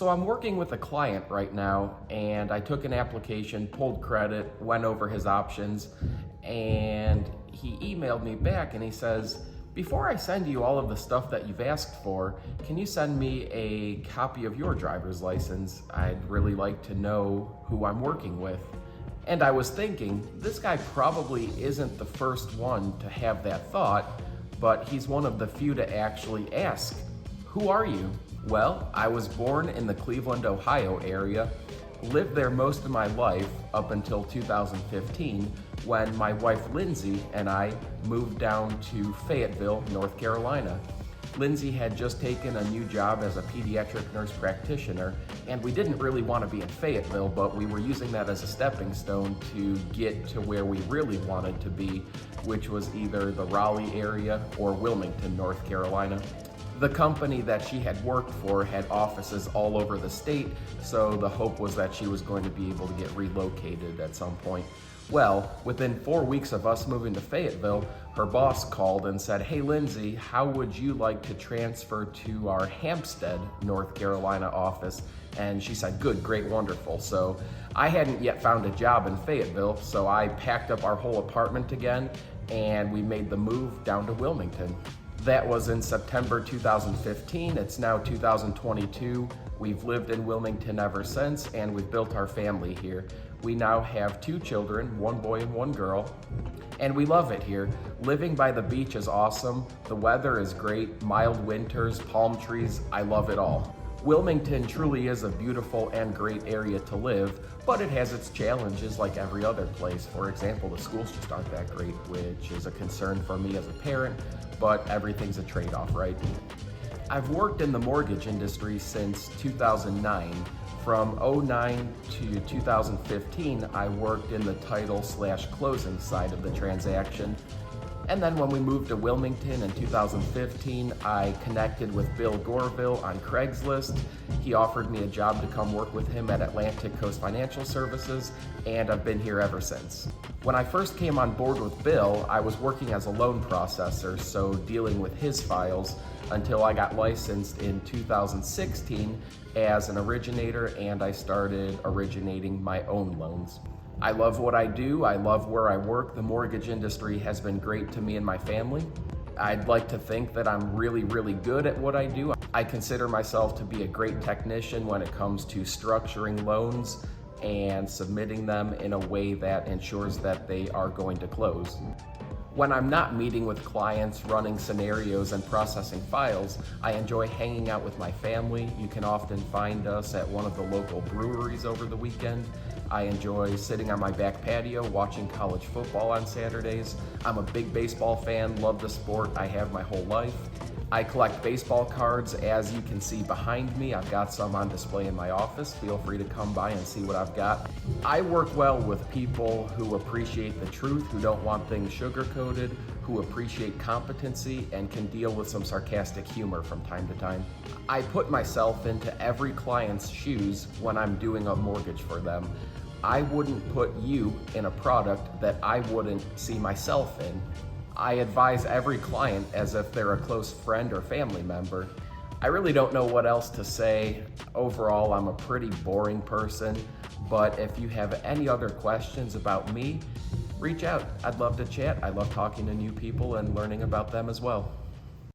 So I'm working with a client right now, and I took an application, pulled credit, went over his options, and he emailed me back and he says, before I send you all of the stuff that you've asked for, can you send me a copy of your driver's license? I'd really like to know who I'm working with. And I was thinking, this guy probably isn't the first one to have that thought, but he's one of the few to actually ask, who are you? Well, I was born in the Cleveland, Ohio area, lived there most of my life up until 2015 when my wife Lindsay and I moved down to Fayetteville, North Carolina. Lindsay had just taken a new job as a pediatric nurse practitioner, and we didn't really want to be in Fayetteville, but we were using that as a stepping stone to get to where we really wanted to be, which was either the Raleigh area or Wilmington, North Carolina. The company that she had worked for had offices all over the state, so the hope was that she was going to be able to get relocated at some point. Well, within 4 weeks of us moving to Fayetteville, her boss called and said, hey Lindsay, how would you like to transfer to our Hampstead, North Carolina office? And she said, good, great, wonderful. So I hadn't yet found a job in Fayetteville, so I packed up our whole apartment again and we made the move down to Wilmington. That was in September 2015. It's now 2022. We've lived in Wilmington ever since, and we've built our family here. We now have 2 children, 1 boy and 1 girl, and we love it here. Living by the beach is awesome. The weather is great, mild winters, palm trees, I love it all. Wilmington truly is a beautiful and great area to live, but it has its challenges like every other place. For example, the schools just aren't that great, which is a concern for me as a parent, but everything's a trade-off, right? I've worked in the mortgage industry since 2009. From 2009 to 2015, I worked in the title/closing side of the transaction. And then when we moved to Wilmington in 2015, I connected with Bill Gorville on Craigslist. He offered me a job to come work with him at Atlantic Coast Financial Services, and I've been here ever since. When I first came on board with Bill, I was working as a loan processor, so dealing with his files, until I got licensed in 2016 as an originator, and I started originating my own loans. I love what I do. I love where I work. The mortgage industry has been great to me and my family. I'd like to think that I'm really, really good at what I do. I consider myself to be a great technician when it comes to structuring loans and submitting them in a way that ensures that they are going to close. When I'm not meeting with clients, running scenarios, and processing files, I enjoy hanging out with my family. You can often find us at one of the local breweries over the weekend. I enjoy sitting on my back patio watching college football on Saturdays. I'm a big baseball fan, love the sport, I have my whole life. I collect baseball cards, as you can see behind me. I've got some on display in my office. Feel free to come by and see what I've got. I work well with people who appreciate the truth, who don't want things sugar-coated, who appreciate competency, and can deal with some sarcastic humor from time to time. I put myself into every client's shoes when I'm doing a mortgage for them. I wouldn't put you in a product that I wouldn't see myself in. I advise every client as if they're a close friend or family member. I really don't know what else to say. Overall, I'm a pretty boring person, but if you have any other questions about me, reach out. I'd love to chat. I love talking to new people and learning about them as well.